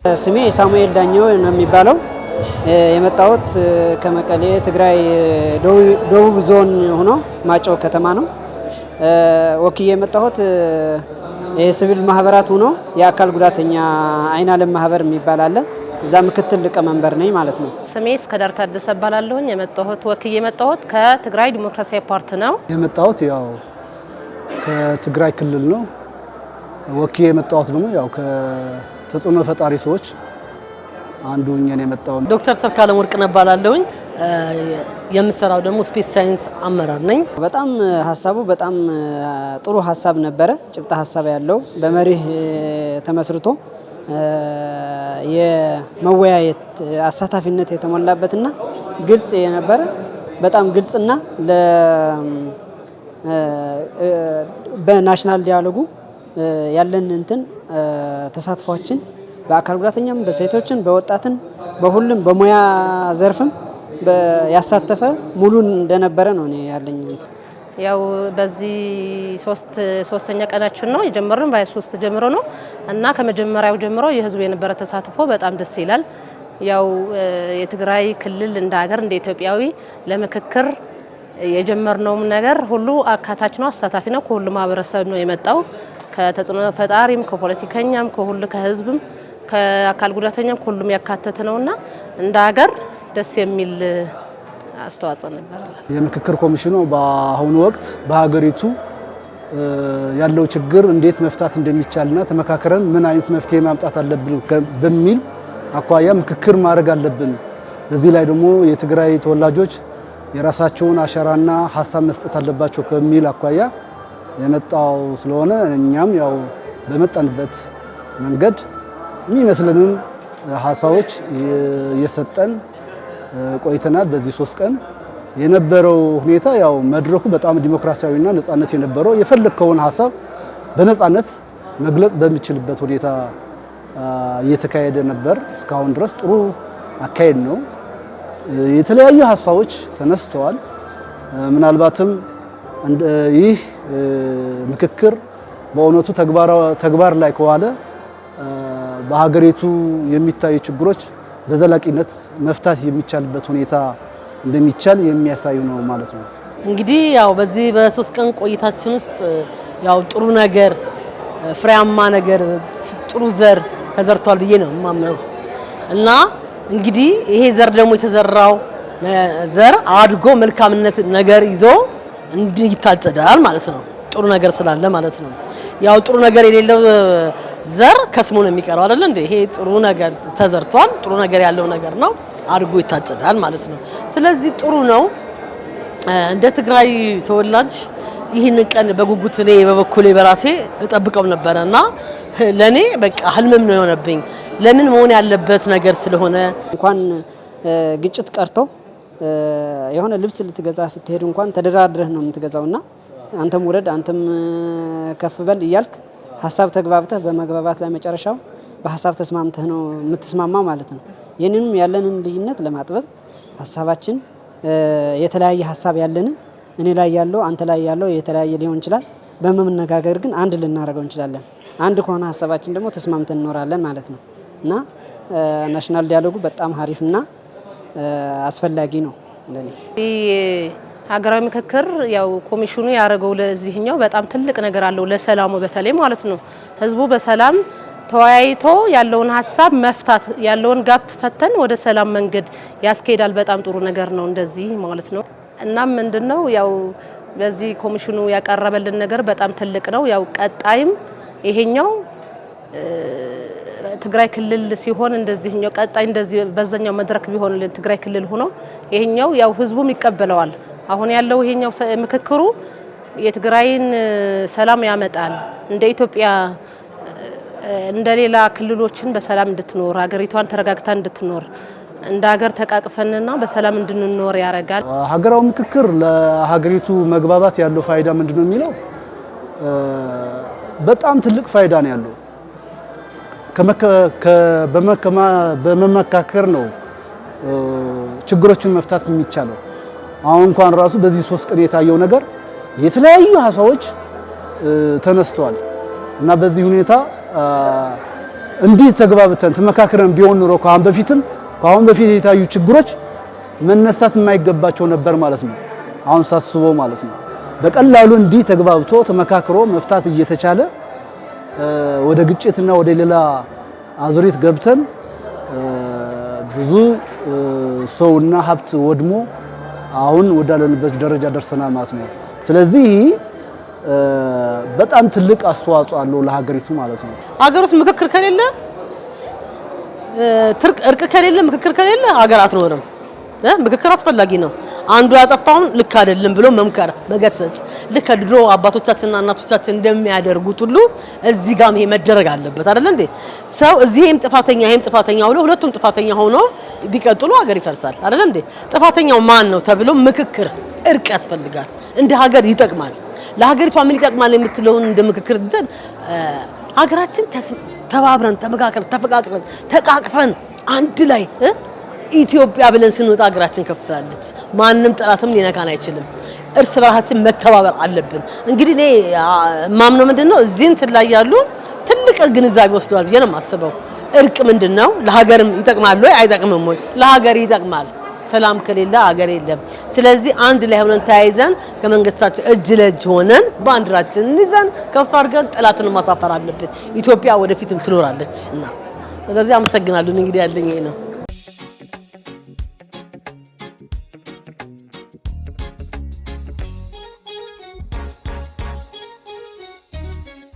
ስሜ ሳሙኤል ዳኘው ነው የሚባለው። የመጣሁት ከመቀሌ ትግራይ ደቡብ ዞን ሆኖ ማጨው ከተማ ነው። ወክዬ የመጣሁት የሲቪል ማህበራት ሆኖ የአካል ጉዳተኛ አይን ዓለም ማህበር የሚባል አለ። እዛ ምክትል ሊቀመንበር ነኝ ማለት ነው። ስሜ እስከዳር ታደሰ እባላለሁኝ። ወክዬ የመጣሁት ከትግራይ ዲሞክራሲያዊ ፓርቲ ነው። የመጣሁት ያው ከትግራይ ክልል ነው። ወክዬ የመጣሁት ደግሞ ያው ከተጽዕኖ ፈጣሪ ሰዎች አንዱ ነኝ የመጣው። ዶክተር ሰርካለም ወርቅነህ እባላለሁኝ። የምሰራው ደግሞ ስፔስ ሳይንስ አመራር ነኝ። በጣም ሀሳቡ በጣም ጥሩ ሀሳብ ነበረ። ጭብጣ ሀሳብ ያለው በመሪህ ተመስርቶ የመወያየት አሳታፊነት የተሞላበትና ግልጽ የነበረ በጣም ግልጽና በናሽናል ዲያሎጉ ያለን ተሳትፏችን በአካል ጉዳተኛም በሴቶችን በወጣትን በሁሉም በሙያ ዘርፍም ያሳተፈ ሙሉ እንደነበረ ነው ያለኝ። ያው በዚህ ሶስተኛ ቀናችን ነው የጀመረው። በ23 ጀምሮ ነው እና ከመጀመሪያው ጀምሮ የህዝቡ የነበረ ተሳትፎ በጣም ደስ ይላል። ያው የትግራይ ክልል እንደ ሀገር እንደ ኢትዮጵያዊ ለምክክር የጀመርነውም ነገር ሁሉ አካታች ነው፣ አሳታፊ ነው። ከሁሉ ማህበረሰብ ነው የመጣው። ከተጽዕኖ ፈጣሪም ከፖለቲከኛም ከሁሉ ከህዝብም ከአካል ጉዳተኛም ሁሉም ያካተተ ነውና እንደ ሀገር ደስ የሚል አስተዋጽኦ ነበር። የምክክር ኮሚሽኑ በአሁኑ ወቅት በሀገሪቱ ያለው ችግር እንዴት መፍታት እንደሚቻልና ተመካከረን ምን አይነት መፍትሄ ማምጣት አለብን በሚል አኳያ ምክክር ማድረግ አለብን። በዚህ ላይ ደግሞ የትግራይ ተወላጆች የራሳቸውን አሻራና ሀሳብ መስጠት አለባቸው ከሚል አኳያ የመጣው ስለሆነ እኛም ያው በመጣንበት መንገድ የሚመስለንን ሀሳቦች እየሰጠን ቆይተናል። በዚህ 3 ቀን የነበረው ሁኔታ ያው መድረኩ በጣም ዲሞክራሲያዊና ነጻነት የነበረው የፈለከውን ሀሳብ በነጻነት መግለጽ በሚችልበት ሁኔታ እየተካሄደ ነበር። እስካሁን ድረስ ጥሩ አካሄድ ነው። የተለያዩ ሀሳቦች ተነስተዋል። ምናልባትም ይህ ምክክር በእውነቱ ተግባር ላይ ከዋለ በሀገሪቱ የሚታዩ ችግሮች በዘላቂነት መፍታት የሚቻልበት ሁኔታ እንደሚቻል የሚያሳይ ነው ማለት ነው። እንግዲህ ያው በዚህ በ3 ቀን ቆይታችን ውስጥ ያው ጥሩ ነገር ፍሬያማ ነገር ጥሩ ዘር ተዘርቷል ብዬ ነው የማምነው እና እንግዲህ ይሄ ዘር ደግሞ የተዘራው ዘር አድጎ መልካምነት ነገር ይዞ እንዲታጨዳል ማለት ነው። ጥሩ ነገር ስላለ ማለት ነው። ያው ጥሩ ነገር የሌለው ዘር ከስሙ ነው የሚቀረው አይደል እንዴ? ይሄ ጥሩ ነገር ተዘርቷል። ጥሩ ነገር ያለው ነገር ነው አድጎ ይታጨዳል ማለት ነው። ስለዚህ ጥሩ ነው። እንደ ትግራይ ተወላጅ ይህን ቀን በጉጉት እኔ በበኩሌ በራሴ እጠብቀው ነበርና ለኔ በቃ ህልምም ነው የሆነብኝ። ለምን መሆን ያለበት ነገር ስለሆነ እንኳን ግጭት ቀርቶ የሆነ ልብስ ልትገዛ ስትሄድ እንኳን ተደራድረህ ነው የምትገዛውና አንተም ውረድ አንተም ከፍ በል እያልክ ሀሳብ ተግባብተህ በመግባባት ላይ መጨረሻው በሀሳብ ተስማምተህ ነው የምትስማማው ማለት ነው። ይህንንም ያለንን ልዩነት ለማጥበብ ሀሳባችን የተለያየ ሀሳብ ያለንን እኔ ላይ ያለው አንተ ላይ ያለው የተለያየ ሊሆን ይችላል። በመነጋገር ግን አንድ ልናደርገው እንችላለን። አንድ ከሆነ ሀሳባችን ደግሞ ተስማምተን እንኖራለን ማለት ነው እና ናሽናል ዲያሎጉ በጣም ሀሪፍና አስፈላጊ ነው ለኔ። ሀገራዊ ምክክር ያው ኮሚሽኑ ያደረገው ለዚህኛው በጣም ትልቅ ነገር አለው ለሰላሙ በተለይ ማለት ነው። ህዝቡ በሰላም ተወያይቶ ያለውን ሀሳብ መፍታት ያለውን ጋፕ ፈተን ወደ ሰላም መንገድ ያስኬዳል። በጣም ጥሩ ነገር ነው እንደዚህ ማለት ነው። እናም ምንድነው ያው በዚህ ኮሚሽኑ ያቀረበልን ነገር በጣም ትልቅ ነው። ያው ቀጣይም ይሄኛው ትግራይ ክልል ሲሆን እንደዚህኛው ቀጣይ እንደዚህ በዛኛው መድረክ ቢሆንልን ትግራይ ክልል ሆኖ ይሄኛው ያው ህዝቡም ይቀበለዋል። አሁን ያለው ይሄኛው ምክክሩ የትግራይን ሰላም ያመጣል። እንደ ኢትዮጵያ እንደሌላ ክልሎችን በሰላም እንድትኖር ሀገሪቷን ተረጋግታ እንድትኖር እንደ ሀገር ተቃቅፈንና በሰላም እንድንኖር ያደርጋል። ሀገራዊ ምክክር ለሀገሪቱ መግባባት ያለው ፋይዳ ምንድነው የሚለው በጣም ትልቅ ፋይዳ ነው ያለው። በመመካከር ነው ችግሮችን መፍታት የሚቻለው። አሁን እንኳን ራሱ በዚህ 3 ቀን የታየው ነገር የተለያዩ ሀሳቦች ተነስተዋል እና በዚህ ሁኔታ እንዲህ ተግባብተን ተመካክረን ቢሆን ኖሮ ከአሁን በፊት የታዩ ችግሮች መነሳት የማይገባቸው ነበር ማለት ነው። አሁን ሳስበው ማለት ነው። በቀላሉ እንዲህ ተግባብቶ ተመካክሮ መፍታት እየተቻለ ወደ ግጭትና ወደ ሌላ አዙሪት ገብተን ብዙ ሰውና ሀብት ወድሞ አሁን ወዳለንበት ደረጃ ደርሰናል ማለት ነው። ስለዚህ በጣም ትልቅ አስተዋጽኦ አለው ለሀገሪቱ ማለት ነው። ሀገር ውስጥ ምክክር ከሌለ እርቅ ከሌለ ምክክር ከሌለ ሀገር አትኖርም። ምክክር አስፈላጊ ነው። አንዱ ያጠፋውን ልክ አይደለም ብሎ መምከር፣ መገሰጽ ልክ ድሮ አባቶቻችንና እናቶቻችን እንደሚያደርጉት ሁሉ እዚህ ጋር ይሄ መደረግ አለበት አይደል እንዴ? ሰው እዚህም ጥፋተኛ ይሄም ጥፋተኛ ብሎ ሁለቱም ጥፋተኛ ሆኖ ቢቀጥሉ ሀገር ይፈርሳል አይደል እንዴ? ጥፋተኛው ማን ነው ተብሎ ምክክር፣ እርቅ ያስፈልጋል። እንደ ሀገር ይጠቅማል። ለሀገሪቷ ምን ይጠቅማል የምትለውን እንደ ምክክር እንትን ሀገራችን ተባብረን ተመካከረን ተፈቃቅረን ተቃቅፈን አንድ ላይ ኢትዮጵያ ብለን ስንወጣ ሀገራችን ከፍታለች። ማንም ጠላትም ሊነካን አይችልም። እርስ በራሳችን መተባበር አለብን። እንግዲህ እኔ ማምነው ምንድነው እዚህ እንትን ላይ ያሉ ትልቅ ግንዛቤ ወስደዋል ብዬ ነው የማስበው። እርቅ ምንድነው? ለሀገርም ይጠቅማል ወይ አይጠቅምም ወይ? ለሀገር ይጠቅማል። ሰላም ከሌለ ሀገር የለም። ስለዚህ አንድ ላይ ሆነን ተያይዘን ከመንግስታችን እጅ ለእጅ ሆነን ባንዲራችንን ይዘን ከፍ አድርገን ጠላትን ማሳፈር አለብን። ኢትዮጵያ ወደፊትም ትኖራለች እና ስለዚህ አመሰግናለሁ። እንግዲህ ያለኝ ይሄ ነው።